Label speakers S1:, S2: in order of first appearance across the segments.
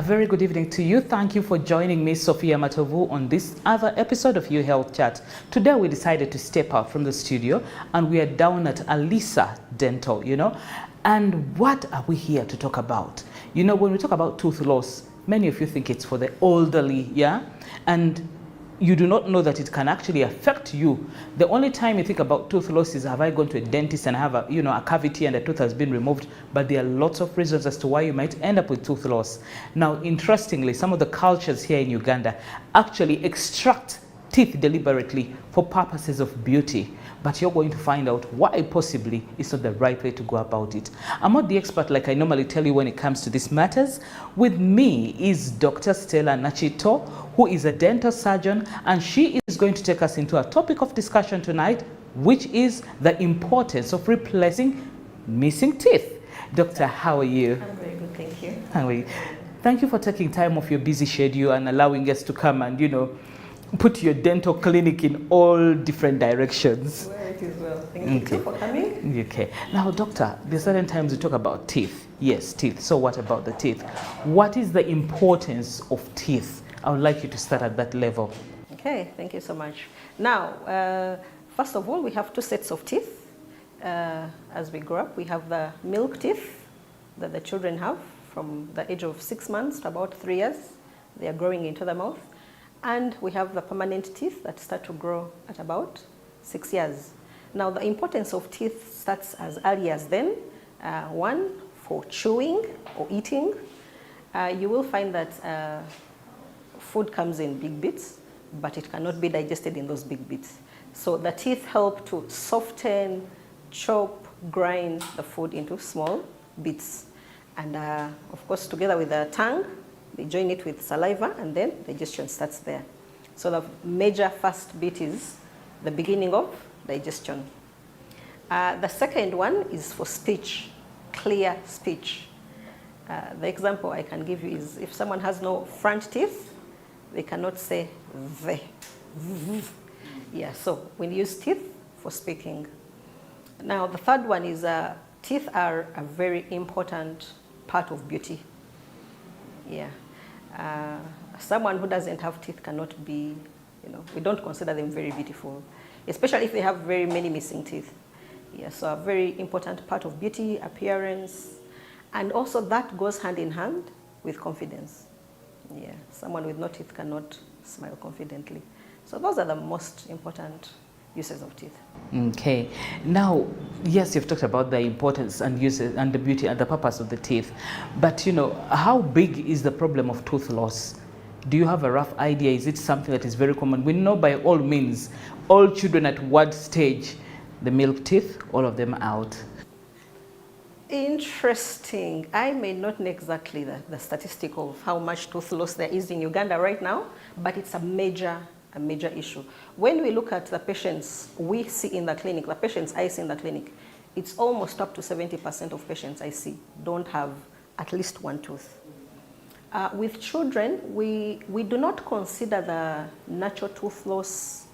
S1: very good evening to you. Thank you for joining me, Sophia Matovu, on this other episode of You Health Chat. Today we decided to step out from the studio and we are down at Alisa Dental, And what are we here to talk about? When we talk about tooth loss, many of you think it's for the elderly, And you do not know that it can actually affect you. The only time you think about tooth loss is, have I gone to a dentist and have a cavity and a tooth has been removed? But there are lots of reasons as to why you might end up with tooth loss. Now, interestingly, some of the cultures here in Uganda actually extract teeth deliberately for purposes of beauty. But you're going to find out why possibly it's not the right way to go about it. I'm not the expert like I normally tell you when it comes to these matters. With me is Dr. Stella Nachito, who is a dental surgeon, and she is going to take us into a topic of discussion tonight, which is the importance of replacing missing teeth. Doctor, how are you?
S2: I'm very good, thank you.
S1: How are you? Thank you for taking time off your busy schedule and allowing us to come and, put your dental clinic in all different directions.
S2: Well, it is well. Thank you for coming.
S1: Okay. Now, doctor, there are certain times we talk about teeth. Yes, teeth. So what about the teeth? What is the importance of teeth? I would like you to start at that level.
S2: Okay, thank you so much. Now, first of all, we have two sets of teeth. As we grow up, we have the milk teeth that the children have from the age of 6 months to about 3 years. They are growing into the mouth. And we have the permanent teeth that start to grow at about 6 years. Now, the importance of teeth starts as early as then. One, for chewing or eating. You will find that food comes in big bits, but it cannot be digested in those big bits. So the teeth help to soften, chop, grind the food into small bits. And of course, together with the tongue, they join it with saliva, and then digestion starts there. So the major first bit is the beginning of digestion. The second one is for speech, clear speech. The example I can give you is if someone has no front teeth, they cannot say the. Yeah, so we use teeth for speaking. Now the third one is teeth are a very important part of beauty. Yeah. Someone who doesn't have teeth cannot be, we don't consider them very beautiful, especially if they have very many missing teeth. Yeah, so a very important part of beauty, appearance, and also that goes hand in hand with confidence. Yeah, someone with no teeth cannot smile confidently. So those are the most important uses of teeth.
S1: Okay. Now, yes, you've talked about the importance and uses and the beauty and the purpose of the teeth. But, how big is the problem of tooth loss? Do you have a rough idea? Is it something that is very common? We know by all means, all children at what stage, the milk teeth, all of them out.
S2: Interesting. I may not know exactly the statistic of how much tooth loss there is in Uganda right now, but it's a major issue. When we look at the patients we see in the clinic, the patients I see in the clinic, it's almost up to 70% of patients I see don't have at least one tooth. With children, we do not consider the natural tooth loss,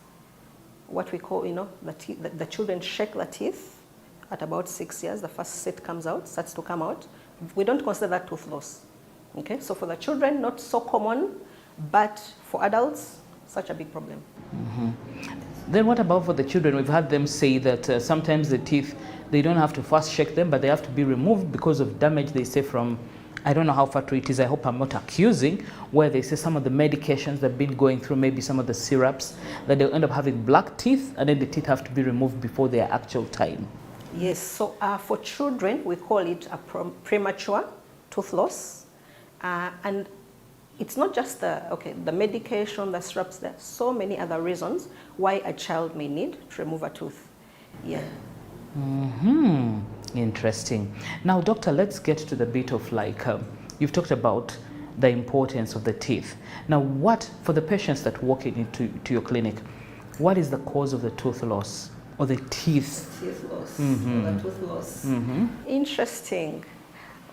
S2: what we call, the children shake the teeth at about 6 years, the first set starts to come out. We don't consider that tooth loss. Okay, so for the children, not so common, but for adults, such a big problem.
S1: Mm-hmm. Then what about for the children? We've had them say that sometimes the teeth, they don't have to first shake them, but they have to be removed because of damage, they say, from, I don't know how far true it is, I hope I'm not accusing, where they say some of the medications they've been going through, maybe some of the syrups, that they'll end up having black teeth, and then the teeth have to be removed before their actual time.
S2: Yes, so for children, we call it a premature tooth loss. And it's not just the medication, the syrups, there are so many other reasons why a child may need to remove a tooth. Yeah.
S1: Mm-hmm. Interesting. Now, doctor, let's get to the bit of you've talked about the importance of the teeth. Now, for the patients that walk into your clinic, what is the cause of the tooth loss or the teeth?
S2: Teeth loss,
S1: mm-hmm.
S2: or the tooth loss.
S1: Mm-hmm.
S2: Interesting.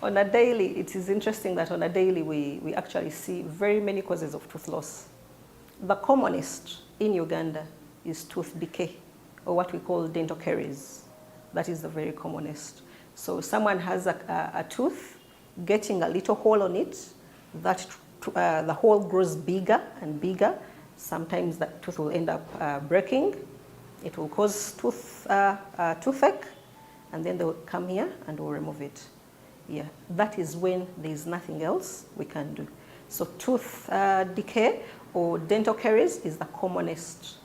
S2: On a daily, it is interesting that on a daily we actually see very many causes of tooth loss. The commonest in Uganda is tooth decay, or what we call dental caries. That is the very commonest. So someone has a tooth, getting a little hole on it, the hole grows bigger and bigger. Sometimes that tooth will end up breaking. It will cause toothache, and then they will come here and we'll remove it. Yeah, that is when there is nothing else we can do. So tooth decay or dental caries is the commonest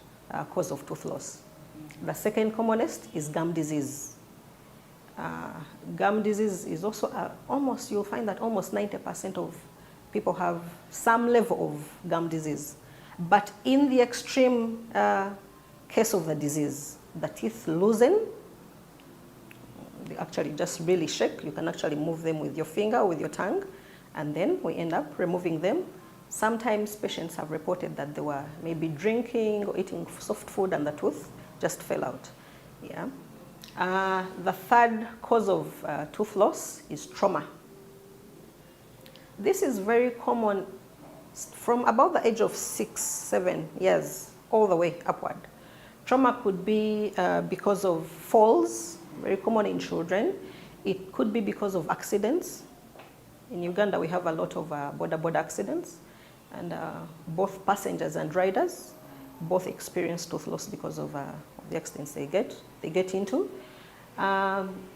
S2: cause of tooth loss. The second commonest is gum disease. Gum disease is also you'll find that almost 90% of people have some level of gum disease. But in the extreme case of the disease, the teeth loosen. They actually just really shake. You can actually move them with your finger or with your tongue, and then we end up removing them. Sometimes patients have reported that they were maybe drinking or eating soft food and the tooth just fell out. Yeah. The third cause of tooth loss is trauma. This is very common from about the age of 6, 7 years all the way upward. Trauma could be because of falls, very common in children. It could be because of accidents. In Uganda, we have a lot of border accidents, and both passengers and riders both experience tooth loss because of the accidents they get into.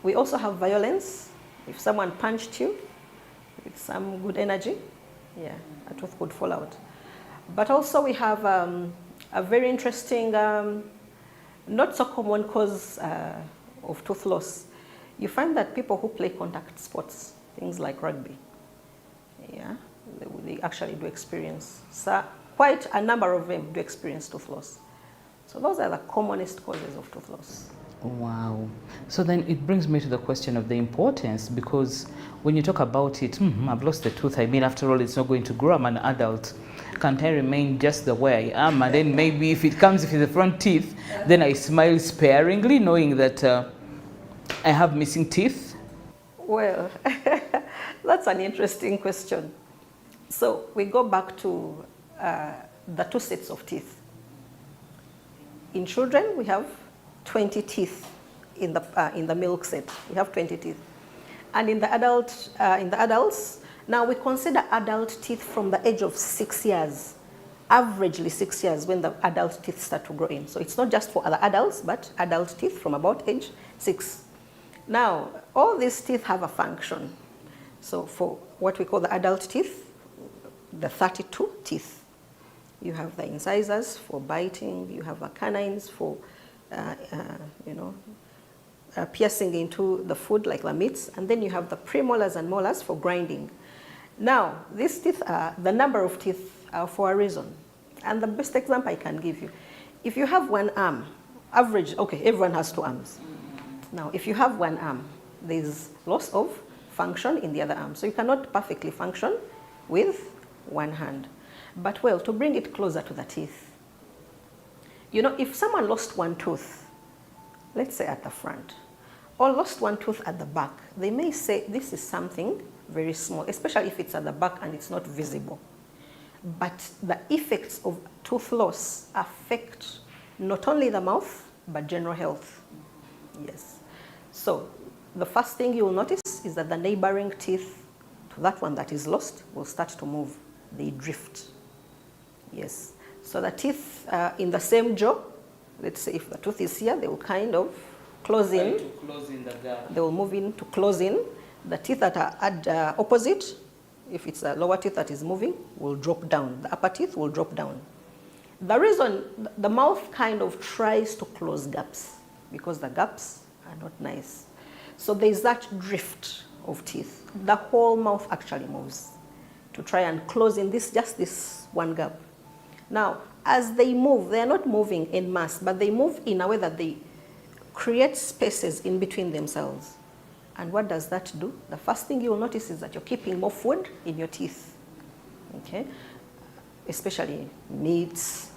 S2: We also have violence. If someone punched you with some good energy, yeah, a tooth could fall out. But also we have a very interesting, not so common cause of tooth loss. You find that people who play contact sports, things like rugby, yeah, they actually do experience, so quite a number of them do experience tooth loss. So those are the commonest causes of tooth loss.
S1: Wow. So then it brings me to the question of the importance, because when you talk about it, I've lost the tooth. I mean, after all, it's not going to grow. I'm an adult. Can't I remain just the way I am? And then maybe if it's the front teeth, then I smile sparingly, knowing that I have missing teeth.
S2: Well, that's an interesting question. So we go back to the two sets of teeth. In children, we have 20 teeth in the milk set. We have 20 teeth, and in the adults, now we consider adult teeth from the age of 6 years, averagely 6 years when the adult teeth start to grow in. So it's not just for other adults, but adult teeth from about age 6. Now, all these teeth have a function. So for what we call the adult teeth, the 32 teeth, you have the incisors for biting, you have the canines for piercing into the food like the meats, and then you have the premolars and molars for grinding. Now, these teeth the number of teeth are for a reason. And the best example I can give you, if you have one arm, average, okay, everyone has 2 arms. Now, if you have one arm, there's loss of function in the other arm. So you cannot perfectly function with one hand. But well, to bring it closer to the teeth, if someone lost one tooth, let's say at the front, or lost one tooth at the back, they may say this is something very small, especially if it's at the back and it's not visible. But the effects of tooth loss affect not only the mouth, but general health. Yes. So the first thing you will notice is that the neighboring teeth to that one that is lost will start to move. They drift. Yes. So the teeth in the same jaw, let's say if the tooth is here, they will kind of close in. They will move in to close in. The teeth that are at opposite, if it's a lower teeth that is moving, will drop down. The upper teeth will drop down. The reason the mouth kind of tries to close gaps, because the gaps are not nice. So there's that drift of teeth. The whole mouth actually moves to try and close in just this one gap. Now, as they move, they are not moving en masse, but they move in a way that they create spaces in between themselves. And what does that do? The first thing you will notice is that you're keeping more food in your teeth, okay? Especially meats,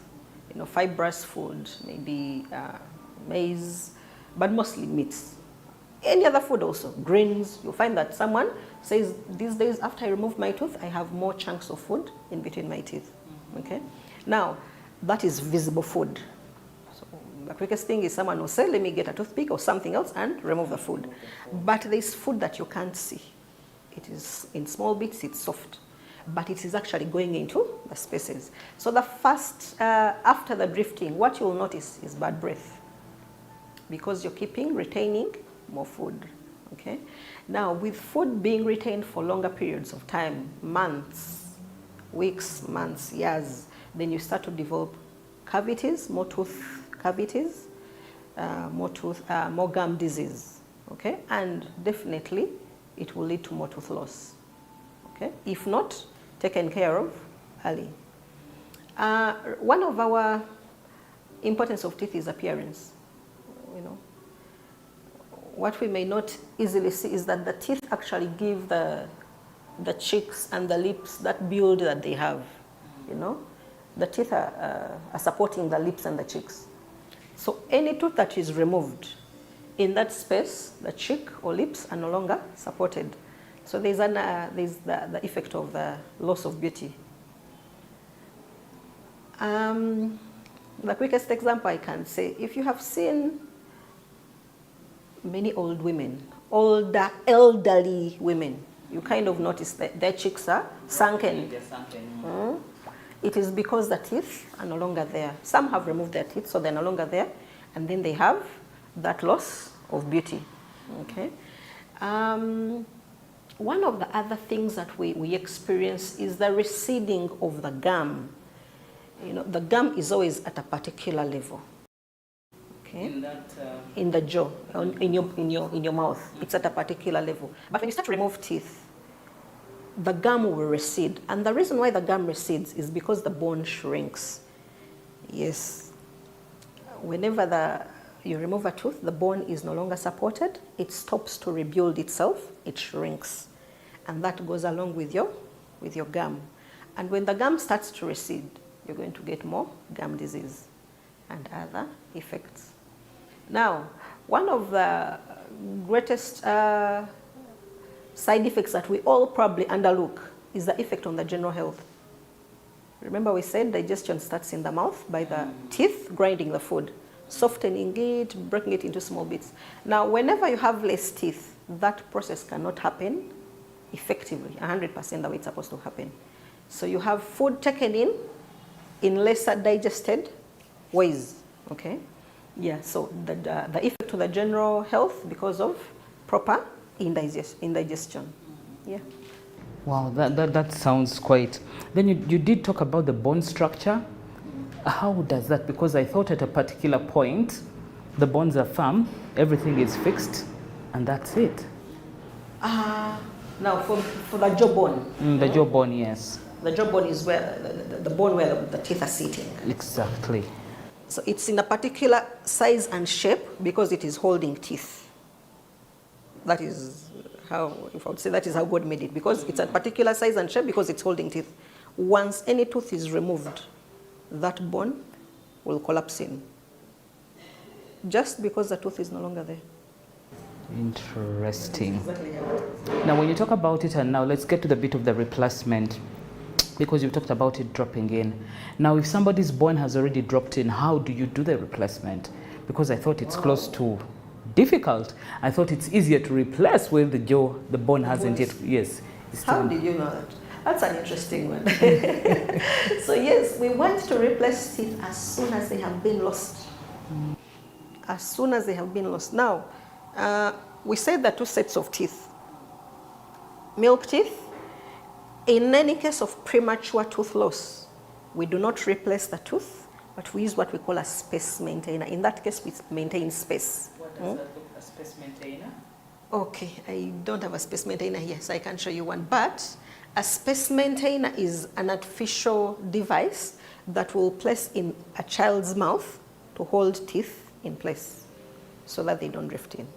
S2: fibrous food, maybe maize, but mostly meats. Any other food also, grains. You'll find that someone says, these days after I remove my tooth, I have more chunks of food in between my teeth, okay? Now, that is visible food. So the quickest thing is someone will say, let me get a toothpick or something else and remove the food. But there's food that you can't see. It is in small bits, it's soft. but it is actually going into the spaces. So the first, after the drifting, what you will notice is bad breath, because you're retaining more food, okay? Now, with food being retained for longer periods of time, months, weeks, months, years, then you start to develop cavities, more tooth cavities, more gum disease, okay? And definitely, it will lead to more tooth loss, okay? If not taken care of early. One of our importance of teeth is appearance, you know. What we may not easily see is that the teeth actually give the cheeks and the lips that build that they have, you know. The teeth are supporting the lips and the cheeks. So any tooth that is removed, in that space, the cheek or lips are no longer supported. So there's the effect of the loss of beauty. The quickest example I can say, if you have seen many old women, elderly women, you kind of notice that their cheeks are sunken. It is because the teeth are no longer there. Some have removed their teeth, so they're no longer there, and then they have that loss of beauty, okay? One of the other things that we experience is the receding of the gum. You know, the gum is always at a particular level. Okay? In the jaw, in your mouth, it's at a particular level. But when you start to remove teeth, the gum will recede. And the reason why the gum recedes is because the bone shrinks. Yes. Whenever you remove a tooth, the bone is no longer supported. It stops to rebuild itself. It shrinks. And that goes along with your gum. And when the gum starts to recede, you're going to get more gum disease and other effects. Now, one of the greatest side effects that we all probably underlook is the effect on the general health. Remember we said digestion starts in the mouth by the teeth grinding the food, softening it, breaking it into small bits. Now, whenever you have less teeth, that process cannot happen effectively, 100% the way it's supposed to happen. So you have food taken in lesser digested ways, okay? Yeah, so the effect to the general health because of proper indigestion. Yeah.
S1: Wow, that sounds quite... Then you did talk about the bone structure. How does that? Because I thought at a particular point, the bones are firm, everything is fixed, and that's it.
S2: Now, for the jawbone.
S1: The jawbone, yes.
S2: The jawbone is where the bone where the teeth are sitting.
S1: Exactly.
S2: So it's in a particular size and shape because it is holding teeth. That is how, if I would say, that is how God made it, because it's a particular size and shape because it's holding teeth. Once any tooth is removed, that bone will collapse in, just because the tooth is no longer there.
S1: Interesting. Now, when you talk about it, and now let's get to the bit of the replacement, because you talked about it dropping in. Now, if somebody's bone has already dropped in, how do you do the replacement? Because I thought it's close to difficult. I thought it's easier to replace with the jaw. The bone hasn't yet. Yes.
S2: How did you know that? That's an interesting one. So yes, we want to replace teeth as soon as they have been lost. As soon as they have been lost. Now, we said there are two sets of teeth. Milk teeth. In any case of premature tooth loss, we do not replace the tooth, but we use what we call a space maintainer. In that case, we maintain space.
S1: What does that look, a space maintainer?
S2: Okay, I don't have a space maintainer here, so I can't show you one. But a space maintainer is an artificial device that will place in a child's mouth to hold teeth in place so that they don't drift in.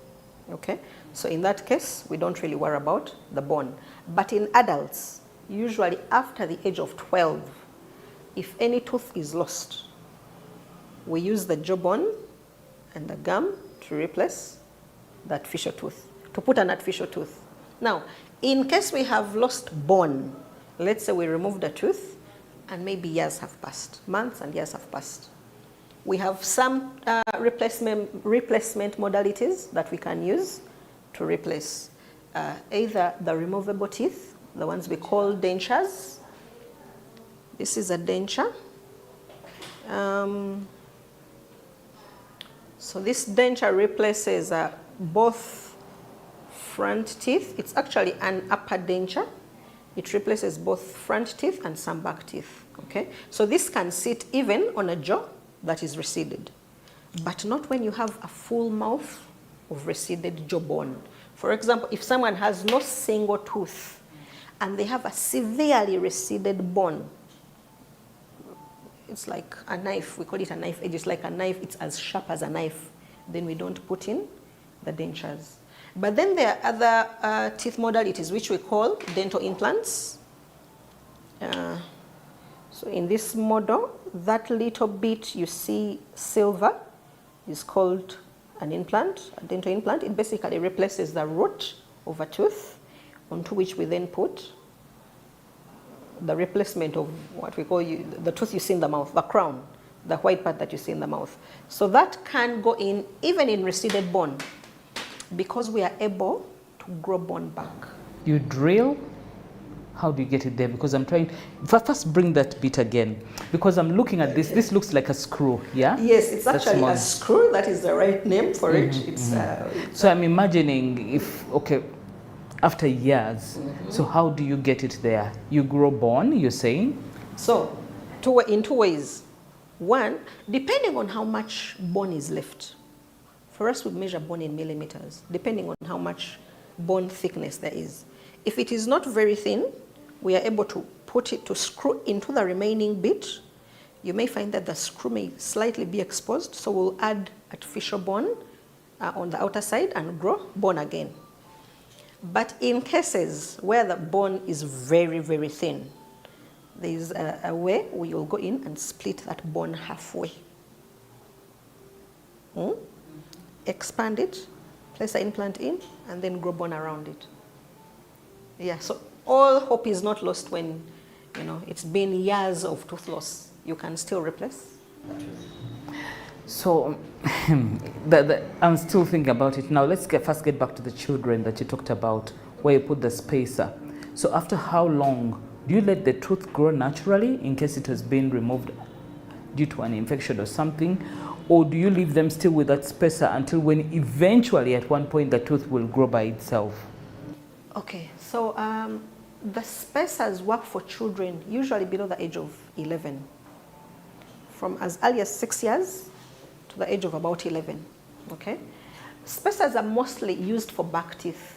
S2: Okay, so in that case, we don't really worry about the bone. But in adults, usually after the age of 12, if any tooth is lost, we use the jawbone and the gum to replace the artificial tooth, to put an artificial tooth. Now, in case we have lost bone, let's say we removed a tooth and maybe years have passed, months and years have passed. We have some replacement modalities that we can use to replace either the removable teeth, the ones we call dentures, This is a denture. So this denture replaces both front teeth. It's actually an upper denture. It replaces both front teeth and some back teeth. Okay, so this can sit even on a jaw that is receded, but not when you have a full mouth of receded jawbone. For example, if someone has no single tooth and they have a severely receded bone, it's like a knife. We call it a knife edge. It's like a knife. It's as sharp as a knife. Then we don't put in the dentures. But then there are other teeth modalities which we call dental implants. So in this model, that little bit you see silver is called an implant, a dental implant. It basically replaces the root of a tooth, onto which we then put the replacement of what we call the tooth you see in the mouth, the crown, the white part that you see in the mouth. So that can go in even in receded bone, because we are able to grow bone back.
S1: You drill? How do you get it there? Because I'm trying, first bring that bit again, because I'm looking at this. This looks like a screw, yeah?
S2: Yes, it's actually a screw. That is the right name for it.
S1: So I'm imagining if, okay, after years, so how do you get it there? You grow bone, you're saying?
S2: So, in two ways. One, depending on how much bone is left. For us, we measure bone in millimeters, depending on how much bone thickness there is. If it is not very thin, we are able to put it to screw into the remaining bit. You may find that the screw may slightly be exposed, so we'll add artificial bone on the outer side and grow bone again. But in cases where the bone is very, very thin, there is a way we will go in and split that bone halfway. Expand it, place the implant in, and then grow bone around it. Yeah, so all hope is not lost when, it's been years of tooth loss. You can still replace.
S1: So I'm still thinking about it. Now let's first get back to the children that you talked about, where you put the spacer. So after how long do you let the tooth grow naturally in case it has been removed due to an infection or something? Or do you leave them still with that spacer until when eventually at one point the tooth will grow by itself?
S2: Okay, so the spacers work for children usually below the age of 11, from as early as 6 years to the age of about 11, okay? Spacers are mostly used for back teeth,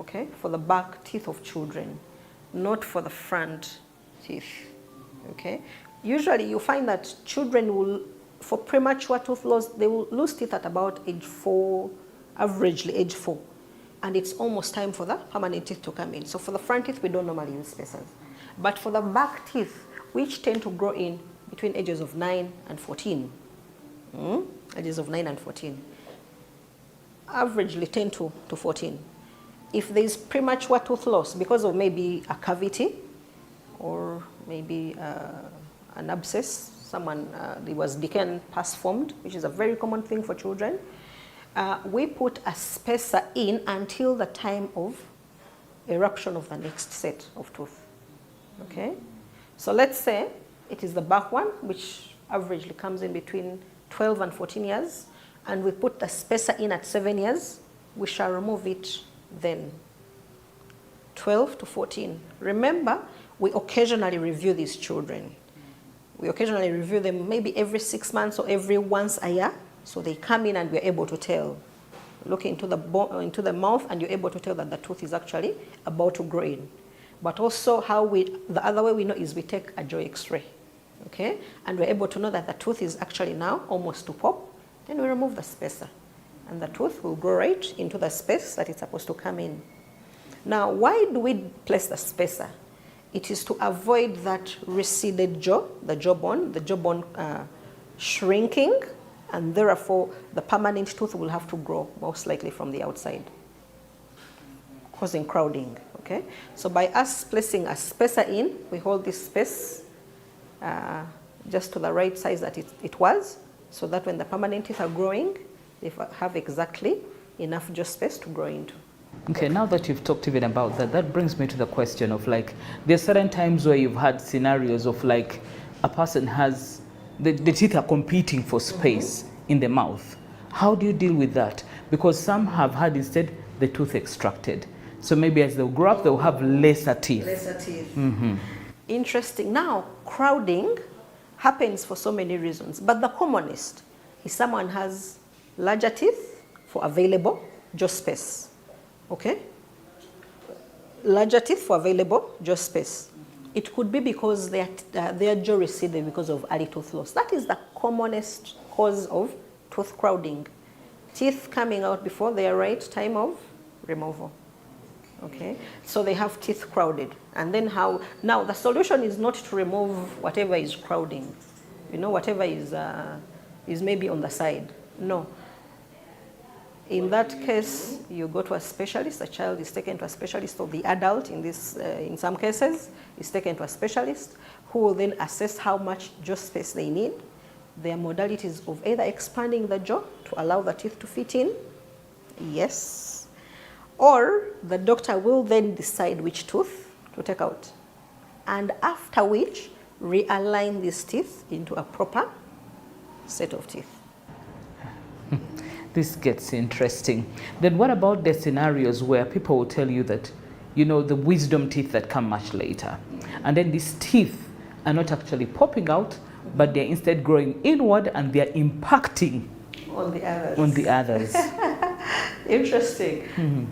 S2: okay? For the back teeth of children, not for the front teeth, okay? Usually you find that children will, for premature tooth loss, they will lose teeth at about age 4, averagely age 4. And it's almost time for the permanent teeth to come in. So for the front teeth, we don't normally use spacers. But for the back teeth, which tend to grow in between ages of 9 and 14, ages of 9 and 14, averagely 10 to 14. If there is premature tooth loss because of maybe a cavity or maybe an abscess, there was decay pus formed, which is a very common thing for children, we put a spacer in until the time of eruption of the next set of tooth, okay? So let's say it is the back one, which averagely comes in between 12 and 14 years, and we put the spacer in at 7 years, we shall remove it then. 12 to 14. Remember, we occasionally review these children. We occasionally review them maybe every 6 months or every once a year. So they come in and we're able to tell. Look into the mouth and you're able to tell that the tooth is actually about to grow in. But also the other way we know is we take a jaw x-ray, okay? And we're able to know that the tooth is actually now almost to pop. Then we remove the spacer and the tooth will grow right into the space that it's supposed to come in. Now, why do we place the spacer? It is to avoid that receded jaw, the jawbone shrinking, and therefore the permanent tooth will have to grow most likely from the outside, causing crowding, okay? So by us placing a spacer in, we hold this space just to the right size that it was, so that when the permanent teeth are growing, they have exactly enough jaw space to grow into.
S1: Okay, now that you've talked even about that, that brings me to the question of like, there's certain times where you've had scenarios of like a person has, the teeth are competing for space in the mouth. How do you deal with that? Because some have had instead the tooth extracted. So maybe as they'll grow up, they'll have lesser teeth.
S2: Lesser teeth. Interesting. Now, crowding happens for so many reasons, but the commonest is someone has larger teeth for available jaw space. Okay? Larger teeth for available jaw space. It could be because their jaw receded because of early tooth loss. That is the commonest cause of tooth crowding. Teeth coming out before their right time of removal. Okay? So they have teeth crowded. And then how? Now, the solution is not to remove whatever is crowding. You know, whatever is maybe on the side. No. In that case, you go to a specialist. A child is taken to a specialist, or the adult in some cases is taken to a specialist who will then assess how much jaw space they need. There are modalities of either expanding the jaw to allow the teeth to fit in, yes, or the doctor will then decide which tooth to take out, and after which realign these teeth into a proper set of teeth.
S1: This gets interesting. Then what about the scenarios where people will tell you that, you know, the wisdom teeth that come much later, and then these teeth are not actually popping out, but they're instead growing inward and they're impacting
S2: on the others.
S1: On the others.
S2: Interesting.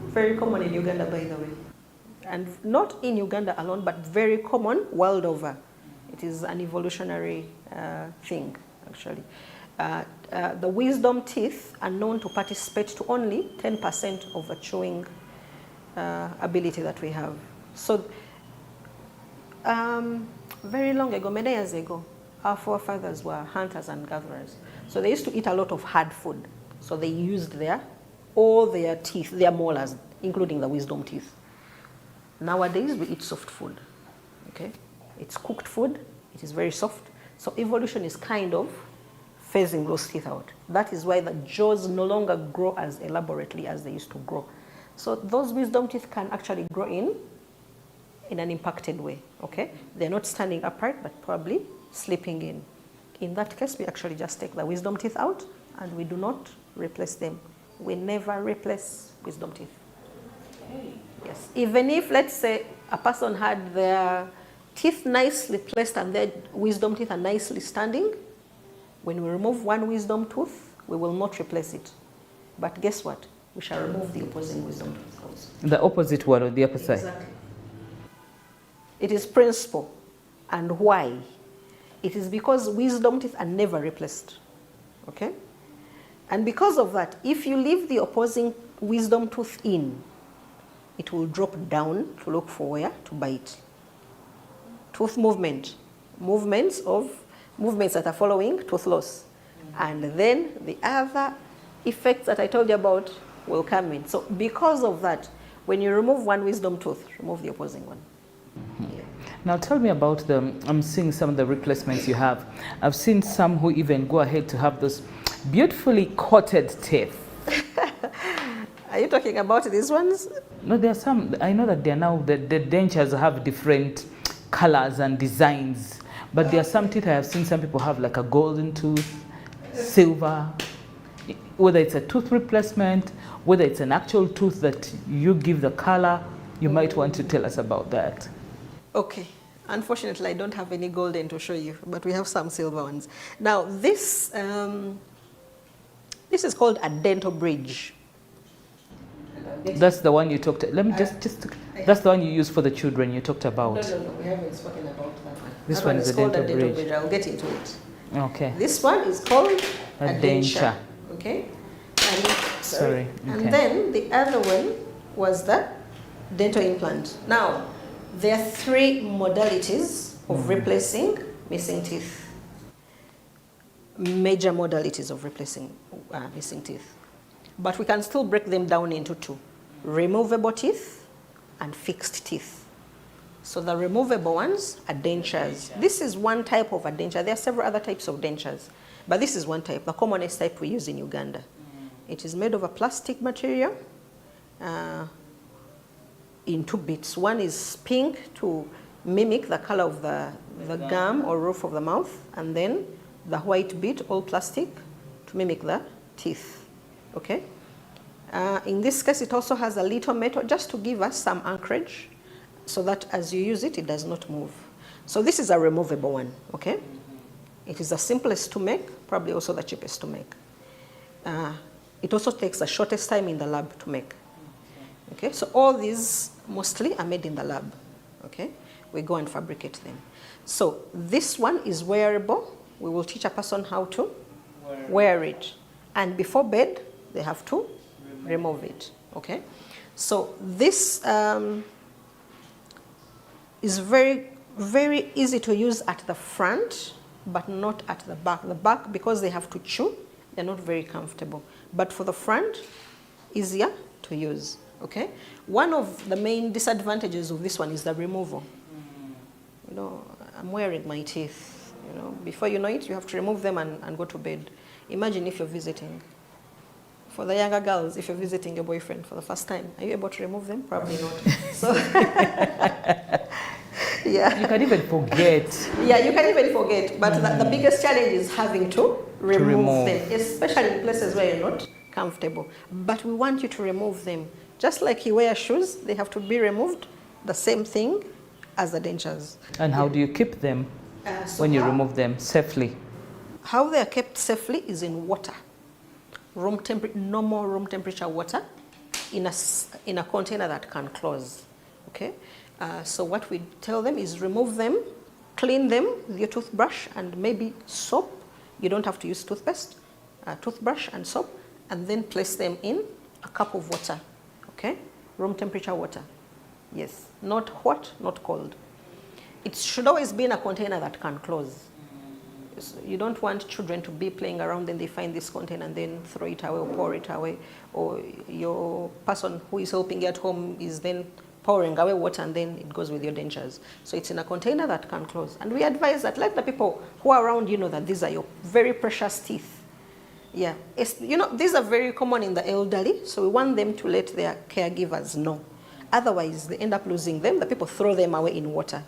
S2: Very common in Uganda, by the way. And not in Uganda alone, but very common world over. It is an evolutionary thing, actually. The wisdom teeth are known to participate to only 10% of the chewing ability that we have. So, very long ago, many years ago, our forefathers were hunters and gatherers. So they used to eat a lot of hard food. So they used all their teeth, their molars, including the wisdom teeth. Nowadays, we eat soft food. Okay? It's cooked food. It is very soft. So evolution is kind of phasing those teeth out. That is why the jaws no longer grow as elaborately as they used to grow. So those wisdom teeth can actually grow in an impacted way. Okay? They're not standing upright, but probably slipping in. In that case, we actually just take the wisdom teeth out and we do not replace them. We never replace wisdom teeth. Okay. Yes. Even if, let's say, a person had their teeth nicely placed and their wisdom teeth are nicely standing, when we remove one wisdom tooth, we will not replace it. But guess what? We shall remove the opposing wisdom tooth also.
S1: The opposite one or the other side?
S2: Exactly. It is principle. And why? It is because wisdom teeth are never replaced. Okay? And because of that, if you leave the opposing wisdom tooth in, it will drop down to look for where to bite. Tooth movement. Movements that are following tooth loss. And then the other effects that I told you about will come in. So because of that, when you remove one wisdom tooth, remove the opposing one. Yeah.
S1: Now tell me about I'm seeing some of the replacements you have. I've seen some who even go ahead to have those beautifully coated teeth.
S2: Are you talking about these ones?
S1: No, there are some. I know that they are now, the dentures have different colors and designs. But there are some teeth I have seen some people have like a golden tooth, silver, whether it's a tooth replacement, whether it's an actual tooth that you give the color. You might want to tell us about that.
S2: Okay. Unfortunately, I don't have any golden to show you, but we have some silver ones. Now, this is called a dental bridge.
S1: That's the one you talked. Let me that's the one you use for the children you talked about.
S2: No, we haven't spoken about that one.
S1: This one is a dental bridge.
S2: I'll get into it.
S1: Okay.
S2: This one is called
S1: a denture.
S2: Okay.
S1: Sorry. Okay.
S2: And then the other one was the dental implant. Now, there are three modalities of replacing missing teeth. Major modalities of replacing missing teeth. But we can still break them down into two. Removable teeth and fixed teeth. So the removable ones are dentures. This is one type of a denture. There are several other types of dentures. But this is one type, the commonest type we use in Uganda. It is made of a plastic material. in two bits. One is pink to mimic the color of the gum or roof of the mouth, and then the white bit, all plastic, to mimic the teeth. Okay? In this case, it also has a little metal just to give us some anchorage so that as you use it, it does not move. So this is a removable one, okay? It is the simplest to make, probably also the cheapest to make. It also takes the shortest time in the lab to make. Okay, so all these mostly are made in the lab. Okay, we go and fabricate them. So this one is wearable. We will teach a person how to wear it. And before bed, they have to remove it. Okay, so this is very, very easy to use at the front, but not at the back. The back, because they have to chew, they're not very comfortable. But for the front, easier to use. Okay, one of the main disadvantages of this one is the removal. You know, I'm wearing my teeth. You know, before you know it, you have to remove them and go to bed. Imagine if you're visiting. For the younger girls, if you're visiting your boyfriend for the first time, are you able to remove them? Probably not. So, yeah.
S1: You can even forget.
S2: Yeah, you can even forget. But the biggest challenge is having to remove them, especially in places where you're not comfortable. But we want you to remove them. Just like you wear shoes, they have to be removed. The same thing as the dentures.
S1: And how do you keep them when you remove them safely?
S2: How they are kept safely is in water. Normal room temperature water in a container that can close. Okay? So what we tell them is remove them, clean them with your toothbrush and maybe soap. You don't have to use toothpaste. Toothbrush and soap, and then place them in a cup of water. Okay? Room temperature water. Yes. Not hot, not cold. It should always be in a container that can close. So you don't want children to be playing around and they find this container and then throw it away or pour it away. Or your person who is helping you at home is then pouring away water and then it goes with your dentures. So it's in a container that can close. And we advise that let the people who are around you know that these are your very precious teeth. Yeah, you know, these are very common in the elderly, so we want them to let their caregivers know. Otherwise, they end up losing them. The people throw them away in water,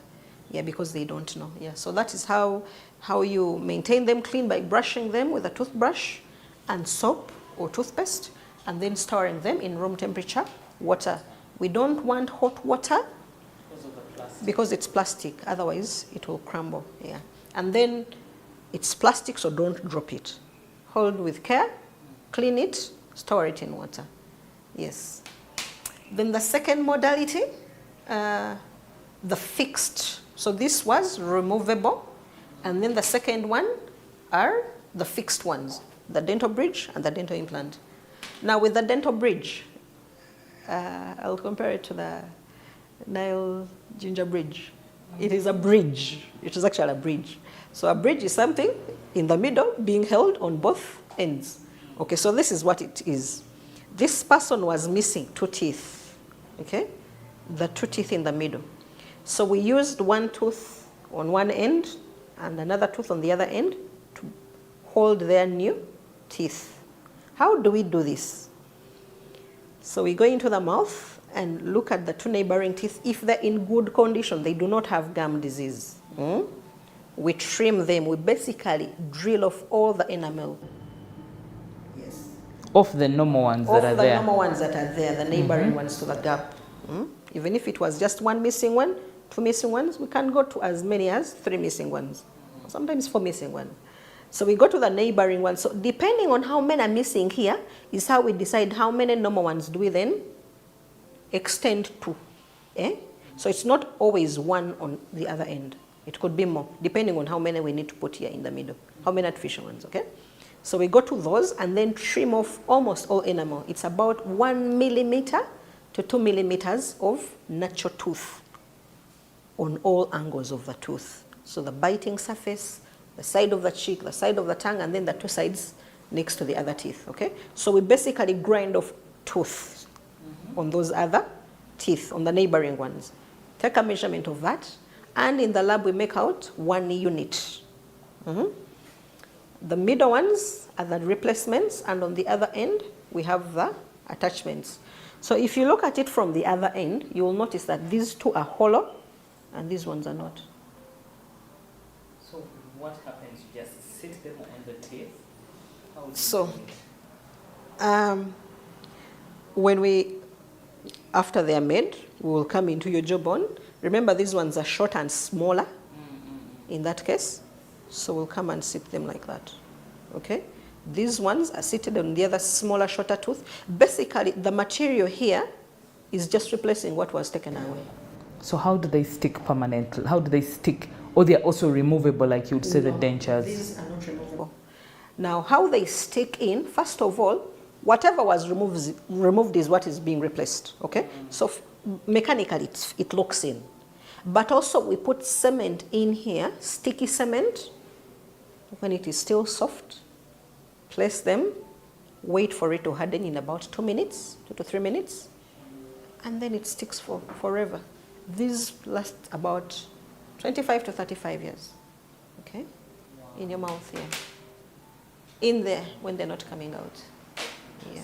S2: yeah, because they don't know. Yeah, so that is how you maintain them clean, by brushing them with a toothbrush and soap or toothpaste, and then storing them in room temperature water. We don't want hot water because it's plastic. Otherwise, it will crumble. Yeah, and then it's plastic, so don't drop it. Hold with care, clean it, store it in water. Yes. Then the second modality, the fixed. So this was removable. And then the second one are the fixed ones, the dental bridge and the dental implant. Now with the dental bridge, I'll compare it to the Nile Ginger Bridge. It is a bridge. It is actually a bridge. So a bridge is something in the middle being held on both ends. Okay, so this is what it is. This person was missing 2 teeth, okay? The 2 teeth in the middle. So we used one tooth on one end and another tooth on the other end to hold their new teeth. How do we do this? So we go into the mouth and look at the 2 neighboring teeth. If they're in good condition, they do not have gum disease. We trim them. We basically drill off all the enamel. Yes.
S1: Of the normal ones that are there.
S2: Of the normal ones that are there, the neighboring ones to the gap. Even if it was just 1 missing one, 2 missing ones, we can go to as many as 3 missing ones. Sometimes 4 missing ones. So we go to the neighboring ones. So depending on how many are missing here is how we decide how many normal ones do we then extend to. So it's not always one on the other end. It could be more, depending on how many we need to put here in the middle, how many artificial ones, okay? So we go to those and then trim off almost all enamel. It's about 1 millimeter to 2 millimeters of natural tooth on all angles of the tooth. So the biting surface, the side of the cheek, the side of the tongue, and then the 2 sides next to the other teeth, okay? So we basically grind off tooth on those other teeth, on the neighboring ones. Take a measurement of that. And in the lab, we make out 1 unit. The middle ones are the replacements, and on the other end, we have the attachments. So if you look at it from the other end, you will notice that these two are hollow and these ones are not.
S1: So what happens? You just sit them on the teeth? How do you
S2: So,
S1: do it?
S2: after they are made, we will come into your jawbone. Remember, these ones are short and smaller in that case. So we'll come and sit them like that. Okay? These ones are seated on the other smaller, shorter tooth. Basically, the material here is just replacing what was taken away.
S1: So how do they stick permanently? How do they stick? Or they're also removable, like you'd say the dentures?
S2: These are not removable. Now, how they stick in, first of all, whatever was removed is what is being replaced, okay? So mechanically, it locks in. But also we put cement in here, sticky cement, when it is still soft. Place them, wait for it to harden in about 2 minutes, 2 to 3 minutes, and then it sticks for forever. These last about 25 to 35 years, okay? In your mouth here. In there when they're not coming out. Yeah.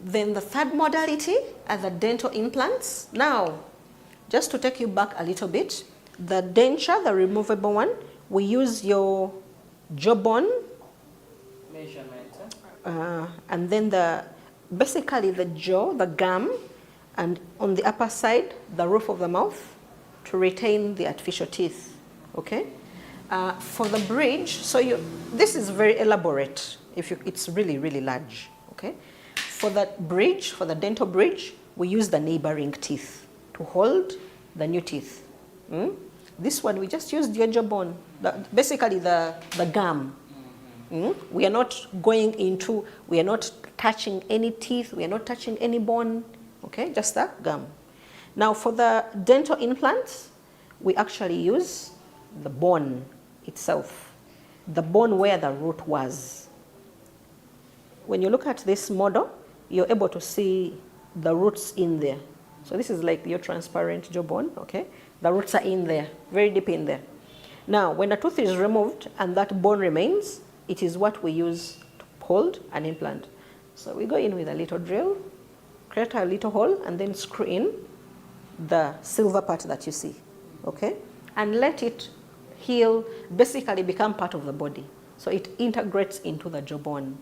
S2: Then the third modality are the dental implants. Now, just to take you back a little bit, the denture, the removable one, we use your jawbone
S1: Measurement.
S2: and then basically the jaw, the gum, and on the upper side, the roof of the mouth to retain the artificial teeth, okay? For the bridge, this is very elaborate. It's really, really large, okay? For that bridge, for the dental bridge, we use the neighboring teeth to hold the new teeth. This one, we just used your jawbone, basically the gum. We are not we are not touching any teeth, we are not touching any bone, okay? Just the gum. Now for the dental implants, we actually use the bone itself, the bone where the root was. When you look at this model, you're able to see the roots in there. So this is like your transparent jawbone, okay? The roots are in there, very deep in there. Now, when a tooth is removed and that bone remains, it is what we use to hold an implant. So we go in with a little drill, create a little hole, and then screw in the silver part that you see, okay? And let it heal, basically become part of the body. So it integrates into the jawbone.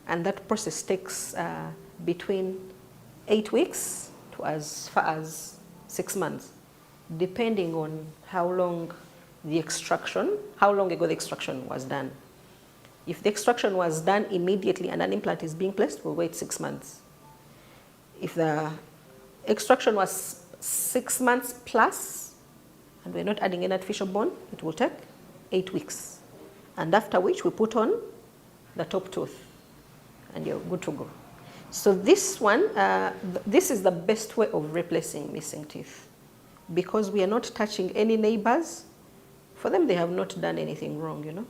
S2: And that process takes between 8 weeks to as far as 6 months, depending on how long ago the extraction was done. If the extraction was done immediately and an implant is being placed, we'll wait 6 months. If the extraction was 6 months plus, and we're not adding any artificial bone, it will take 8 weeks. And after which we put on the top tooth, and you're good to go. So this one, this is the best way of replacing missing teeth, because we are not touching any neighbors. For them, they have not done anything wrong, you know.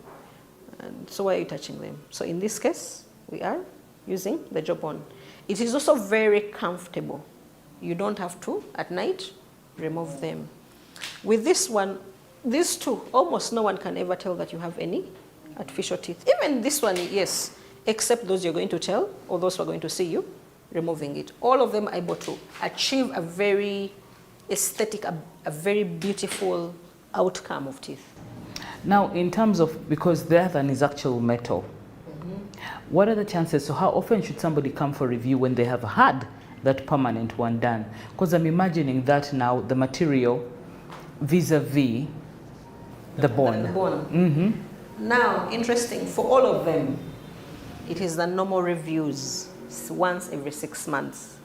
S2: And so why are you touching them? So in this case, we are using the jawbone. It is also very comfortable. You don't have to, at night, remove them. With this one, these two, almost no one can ever tell that you have any artificial teeth. Even this one, yes, except those you're going to tell or those who are going to see you removing it. All of them are able to achieve a very aesthetic, a very beautiful outcome of teeth.
S1: Now, in terms of, because the other one is actual metal, what are the chances? So how often should somebody come for review when they have had that permanent one done? Because I'm imagining that now the material vis-a-vis the bone.
S2: The bone. Now, interesting, for all of them, it is the normal reviews once every 6 months.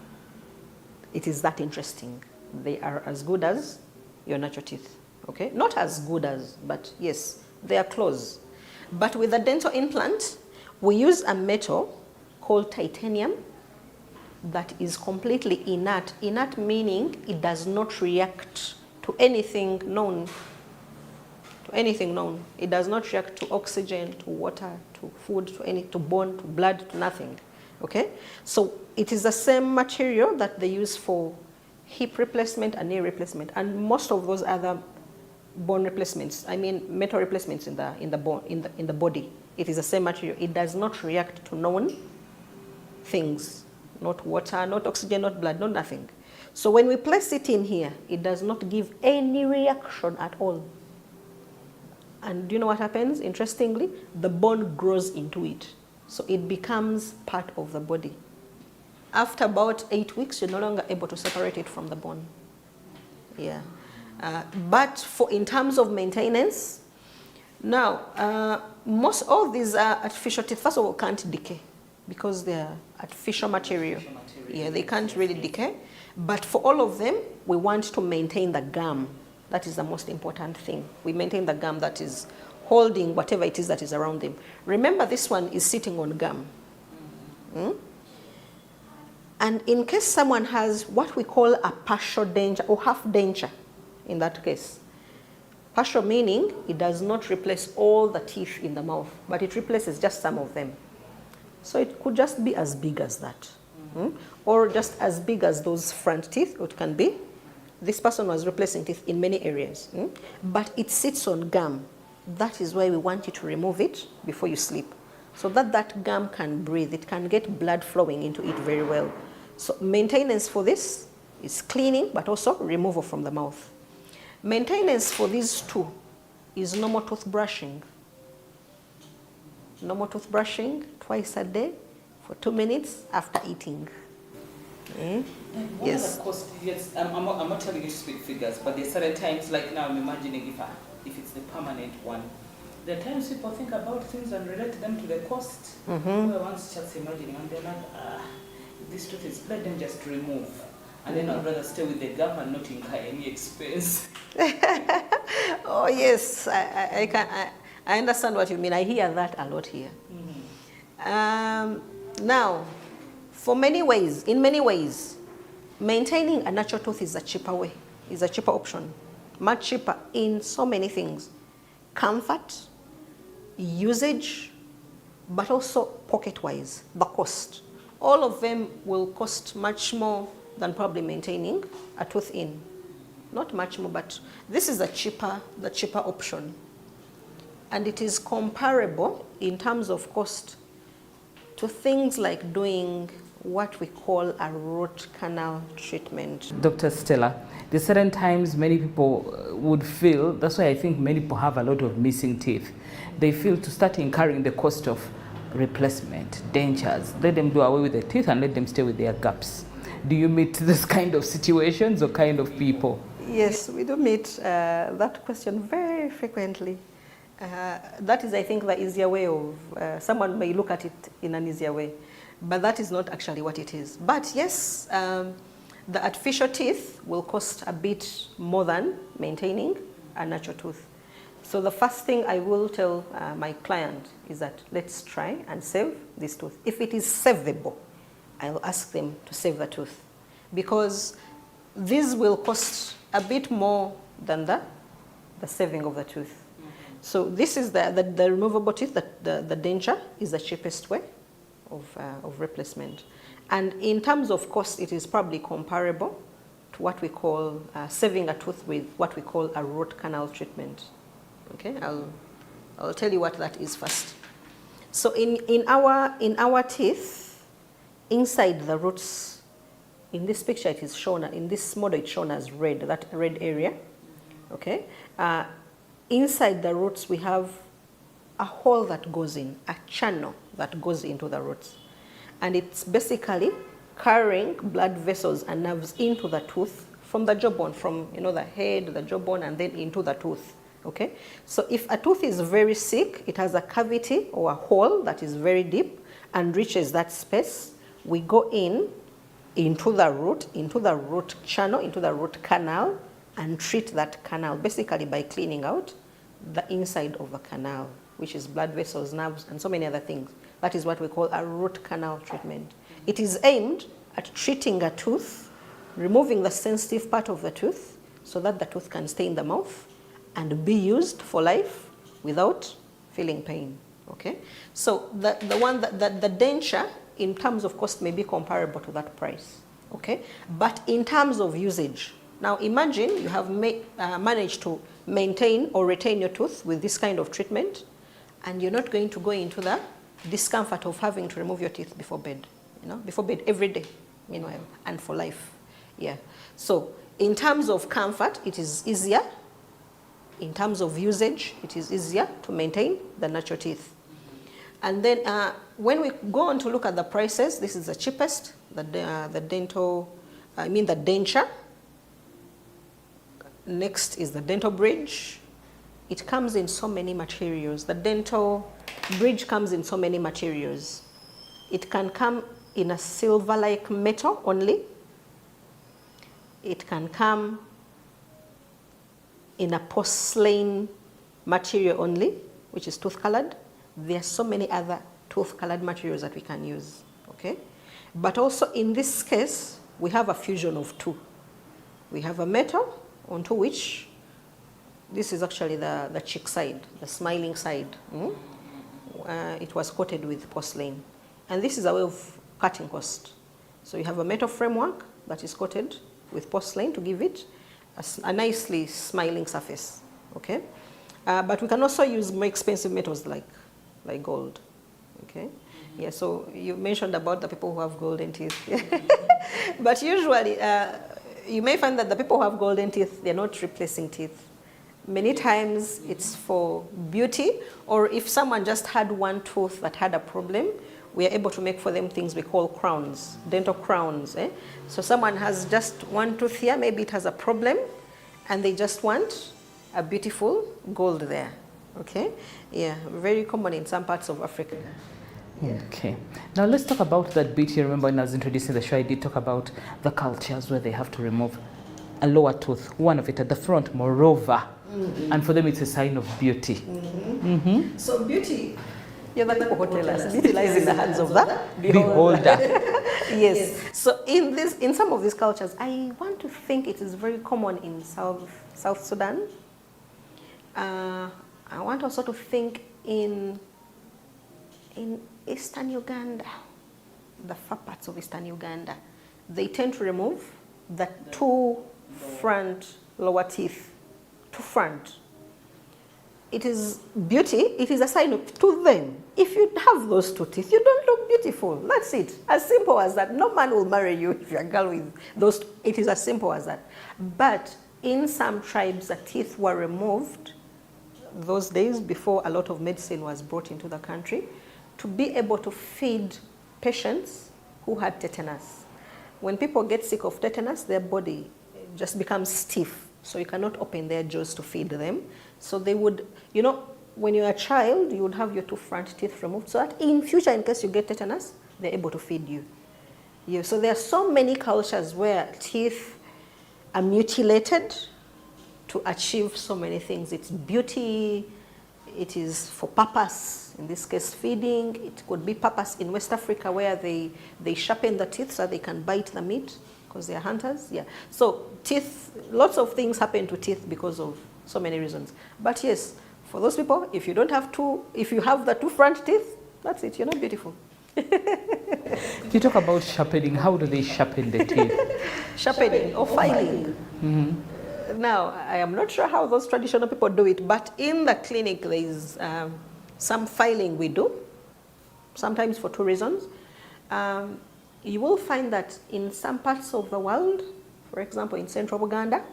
S2: It is that interesting. They are as good as your natural teeth, okay? Not as good as, but yes, they are close. But with the dental implant, we use a metal called titanium that is completely inert. Inert meaning it does not react to anything known. It does not react to oxygen, to water, to food, to bone, to blood, to nothing. Okay? So it is the same material that they use for hip replacement and knee replacement, and most of those other bone replacements, I mean metal replacements in the body. It is the same material. It does not react to known things. not water, not oxygen, not blood, not nothing. So when we place it in here, it does not give any reaction at all. And do you know what happens? Interestingly, the bone grows into it. So it becomes part of the body. After about 8 weeks, you're no longer able to separate it from the bone. Yeah. But in terms of maintenance, now, most all these artificial teeth, first of all, can't decay because they're artificial material. Yeah, they can't really decay. But for all of them, we want to maintain the gum. That is the most important thing. We maintain the gum that is holding whatever it is that is around them. Remember, this one is sitting on gum. And in case someone has what we call a partial denture or half denture, in that case, partial meaning it does not replace all the teeth in the mouth, but it replaces just some of them. So it could just be as big as that, or just as big as those front teeth. It can be. This person was replacing teeth in many areas, but it sits on gum. That is why we want you to remove it before you sleep, so that that gum can breathe. It can get blood flowing into it very well. So maintenance for this is cleaning, but also removal from the mouth. Maintenance for these two is normal toothbrushing. Normal toothbrushing twice a day for 2 minutes after eating.
S1: Yes. Cost, yes, I'm not telling you to speak figures, but there are certain times, like now I'm imagining if it's the permanent one, there are times people think about things and relate them to the cost. Where one's just imagining and they're like, if this tooth is, let them just remove. And then I'd rather stay with the gum and not incur any expense.
S2: Oh yes, I understand what you mean. I hear that a lot here. Now, in many ways, maintaining a natural tooth is a cheaper way, is a cheaper option, much cheaper in so many things. Comfort, usage, but also pocket-wise, the cost. All of them will cost much more than probably maintaining a tooth in. Not much more, but this is the cheaper option. And it is comparable in terms of cost to things like doing what we call a root canal treatment.
S1: Dr. Stella, there's certain times many people would feel, that's why I think many people have a lot of missing teeth. They feel to start incurring the cost of replacement, dentures, let them do away with the teeth and let them stay with their gaps. Do you meet this kind of situations or kind of people?
S2: Yes, we do meet that question very frequently. That is, I think, the easier way of, someone may look at it in an easier way, but that is not actually what it is. But yes, the artificial teeth will cost a bit more than maintaining a natural tooth. So the first thing I will tell my client is that let's try and save this tooth. If it is savable, I'll ask them to save the tooth, because this will cost a bit more than the saving of the tooth. So this is the removable teeth, the denture is the cheapest way of replacement. And in terms of cost, it is probably comparable to what we call saving a tooth with what we call a root canal treatment. Okay, I'll tell you what that is first. So in our teeth, inside the roots, in this picture it is shown, in this model it's shown as red, that red area. Okay, inside the roots we have a hole that goes in, a channel that goes into the roots, and it's basically carrying blood vessels and nerves into the tooth from the jawbone, from the head, the jawbone, and then into the tooth. Okay, so if a tooth is very sick, it has a cavity or a hole that is very deep and reaches that space, we go into the root channel, into the root canal, and treat that canal basically by cleaning out the inside of the canal, which is blood vessels, nerves, and so many other things. That is what we call a root canal treatment. It is aimed at treating a tooth, removing the sensitive part of the tooth so that the tooth can stay in the mouth and be used for life without feeling pain. Okay, so the denture in terms of cost may be comparable to that price. Okay, but in terms of usage, now imagine you have managed to maintain or retain your tooth with this kind of treatment, and you're not going to go into the discomfort of having to remove your teeth before bed. before bed every day, meanwhile, and for life. Yeah. So in terms of comfort, it is easier. In terms of usage, it is easier to maintain the natural teeth. And then when we go on to look at the prices, this is the cheapest, the denture. Next is the dental bridge. It comes in so many materials. The dental bridge comes in so many materials. It can come in a silver-like metal only. It can come in a porcelain material only, which is tooth-colored. There are so many other tooth-colored materials that we can use, okay? But also in this case, we have a fusion of two. We have a metal onto which, this is actually the cheek side, the smiling side. It was coated with porcelain. And this is a way of cutting cost. So you have a metal framework that is coated with porcelain to give it a nicely smiling surface, okay? But we can also use more expensive metals like gold, okay? Yeah, so you mentioned about the people who have golden teeth. But usually, you may find that the people who have golden teeth, they're not replacing teeth. Many times it's for beauty, or if someone just had one tooth that had a problem, we are able to make for them things we call crowns, dental crowns. So someone has just one tooth here, maybe it has a problem, and they just want a beautiful gold there, okay? Yeah, very common in some parts of Africa.
S1: Yeah. Okay. Now let's talk about that bit here. Remember when I was introducing the show, I did talk about the cultures where they have to remove a lower tooth, one of it at the front, moreover. And for them it's a sign of beauty.
S2: So beauty, the people who tell us, beauty lies in the hands of the
S1: beholder.
S2: Yes. So in some of these cultures, I want to think it is very common in South Sudan. I want also to think in Eastern Uganda, the far parts of Eastern Uganda, they tend to remove the two front lower teeth, to front. It is beauty, it is a sign of, to them, if you have those two teeth, you don't look beautiful. That's it. As simple as that. No man will marry you if you're a girl with those. It is as simple as that. But in some tribes, the teeth were removed those days before a lot of medicine was brought into the country to be able to feed patients who had tetanus. When people get sick of tetanus, their body just becomes stiff. So you cannot open their jaws to feed them. So they would, when you're a child, you would have your two front teeth removed so that in future, in case you get tetanus, they're able to feed you. Yeah, so there are so many cultures where teeth are mutilated to achieve so many things. It's beauty, it is for purpose, in this case feeding. It could be purpose in West Africa where they sharpen the teeth so they can bite the meat because they are hunters. Yeah. So teeth, lots of things happen to teeth because of so many reasons. But yes, for those people, if you don't have if you have the two front teeth, that's it, you're not beautiful.
S1: You talk about sharpening. How do they sharpen the teeth?
S2: Sharpening or filing. Now, I am not sure how those traditional people do it, but in the clinic, there is some filing we do, sometimes for two reasons. You will find that in some parts of the world, for example, in central Uganda,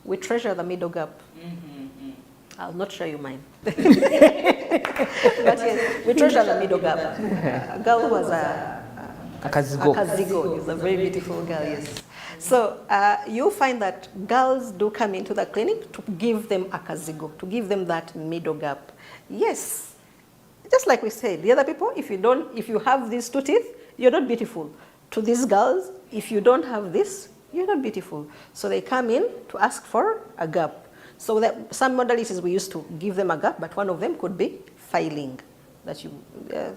S2: we treasure the middle gap. I'll not show you mine. But yes, we treasure the middle gap. A girl who was a Kazigo is a very beautiful girl, yes. So you'll find that girls do come into the clinic to give them a Kazigo, to give them that middle gap. Yes, just like we said, the other people, if you have these two teeth, you're not beautiful. To these girls, if you don't have this, you're not beautiful. So they come in to ask for a gap. So that some modalities we used to give them a gap, but one of them could be filing,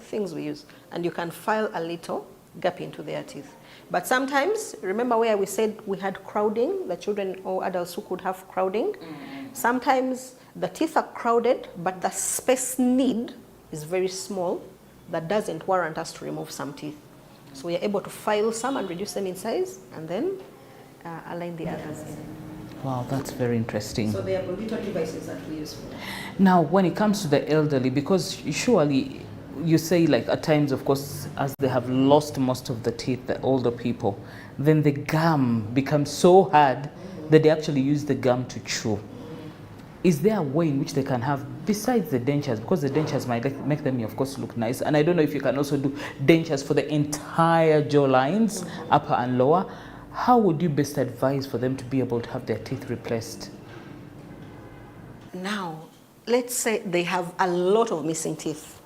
S2: things we use. And you can file a little gap into their teeth. But sometimes, remember where we said we had crowding, the children or adults who could have crowding? Sometimes the teeth are crowded, but the space need is very small. That doesn't warrant us to remove some teeth. So we are able to file some and reduce them in size, and then align the others in.
S1: Wow, that's very interesting.
S2: So they are little devices that we use for that.
S1: Now, when it comes to the elderly, because surely you say like at times, of course, as they have lost most of the teeth, the older people, then the gum becomes so hard that they actually use the gum to chew. Is there a way in which they can have, besides the dentures, because the dentures might make them, of course, look nice, and I don't know if you can also do dentures for the entire jaw lines, upper and lower. How would you best advise for them to be able to have their teeth replaced?
S2: Now, let's say they have a lot of missing teeth.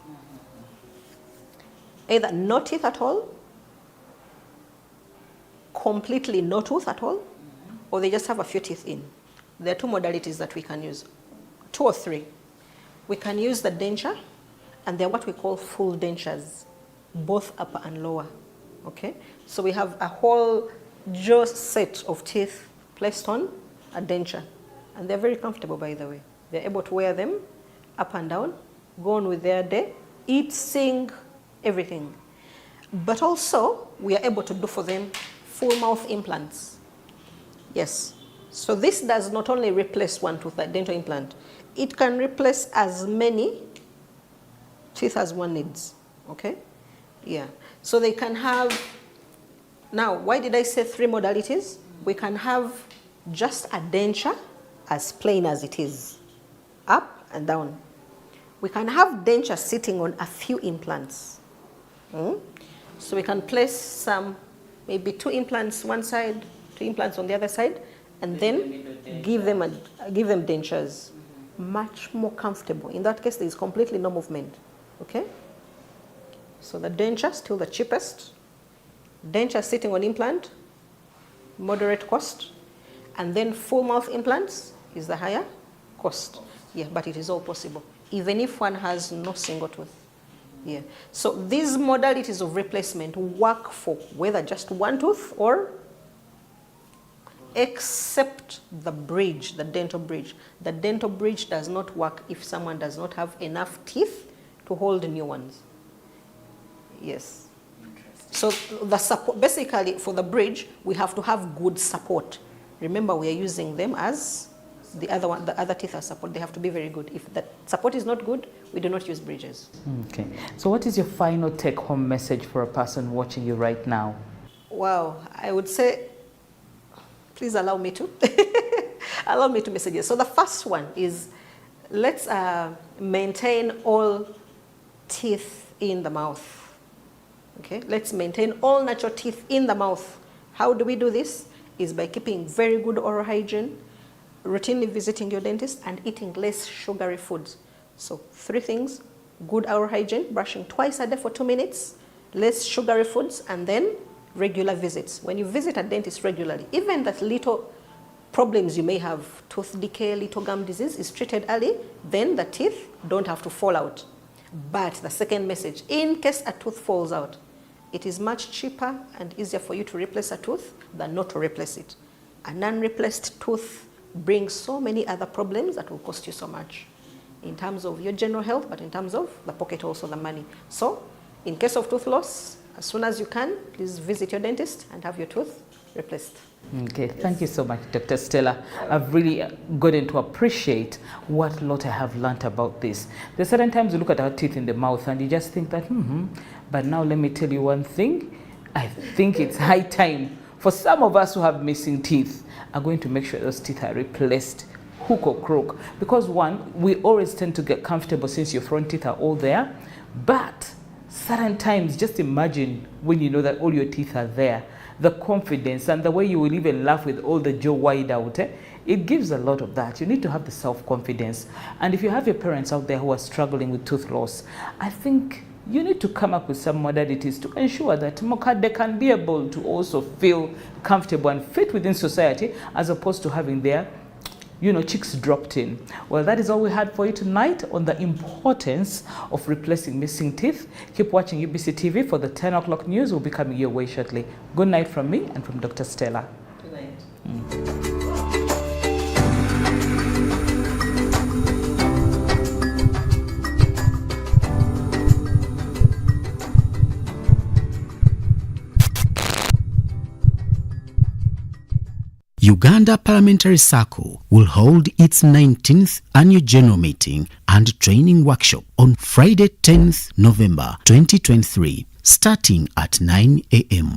S2: Either no teeth at all, completely no tooth at all, or they just have a few teeth in. There are two modalities that we can use, 2 or 3. We can use the denture, and they're what we call full dentures, both upper and lower, okay? So we have a whole jaw set of teeth placed on a denture, and they're very comfortable, by the way. They're able to wear them up and down, go on with their day, eat, sing, everything. But also, we are able to do for them full mouth implants. Yes. So this does not only replace one tooth, like dental implant, it can replace as many teeth as one needs, okay? Yeah. So they can have, now, why did I say 3 modalities? We can have just a denture as plain as it is, up and down. We can have denture sitting on a few implants. So we can place some, maybe 2 implants one side, 2 implants on the other side, and then give them dentures. Much more comfortable. In that case, there is completely no movement. Okay? So the denture, still the cheapest. Denture sitting on implant, moderate cost. And then full mouth implants is the higher cost. Yeah, but it is all possible, even if one has no single tooth. Yeah. So these modalities of replacement work for whether just one tooth or, except the bridge, the dental bridge. The dental bridge does not work if someone does not have enough teeth to hold new ones. Yes. So the support, basically for the bridge, we have to have good support. Remember, we are using them as the other teeth are support. They have to be very good. If the support is not good, we do not use bridges. Okay.
S1: So what is your final take-home message for a person watching you right now?
S2: Wow. I would say, please allow me to. Allow me to messages. So the first one is, let's maintain all teeth in the mouth. Okay? Let's maintain all natural teeth in the mouth. How do we do this? Is by keeping very good oral hygiene, routinely visiting your dentist, and eating less sugary foods. So 3 things: good oral hygiene, brushing twice a day for 2 minutes, less sugary foods, and then regular visits. When you visit a dentist regularly, even that little problems you may have, tooth decay, little gum disease, is treated early, then the teeth don't have to fall out. But the second message, in case a tooth falls out, it is much cheaper and easier for you to replace a tooth than not to replace it. A non-replaced tooth brings so many other problems that will cost you so much in terms of your general health, but in terms of the pocket also, the money. So in case of tooth loss, as soon as you can, please visit your dentist and have your tooth replaced.
S1: Okay, yes. Thank you so much, Dr. Stella. I've really gotten to appreciate what lot I have learned about this. There's certain times you look at our teeth in the mouth and you just think that, but now let me tell you one thing. I think it's high time for some of us who have missing teeth are going to make sure those teeth are replaced, hook or crook. Because one, we always tend to get comfortable since your front teeth are all there, but certain times, just imagine when you know that all your teeth are there, the confidence and the way you will even laugh with all the jaw wide out, it gives a lot of that. You need to have the self-confidence. And if you have your parents out there who are struggling with tooth loss, I think you need to come up with some modalities to ensure that they can be able to also feel comfortable and fit within society, as opposed to having their cheeks dropped in. Well, that is all we had for you tonight on the importance of replacing missing teeth. Keep watching UBC TV for the 10 o'clock news. Will be coming your way shortly. Good night from me and from Dr. Stella.
S2: Good night.
S3: Uganda Parliamentary Circle will hold its 19th annual general meeting and training workshop on Friday 10th November 2023, starting at 9 a.m.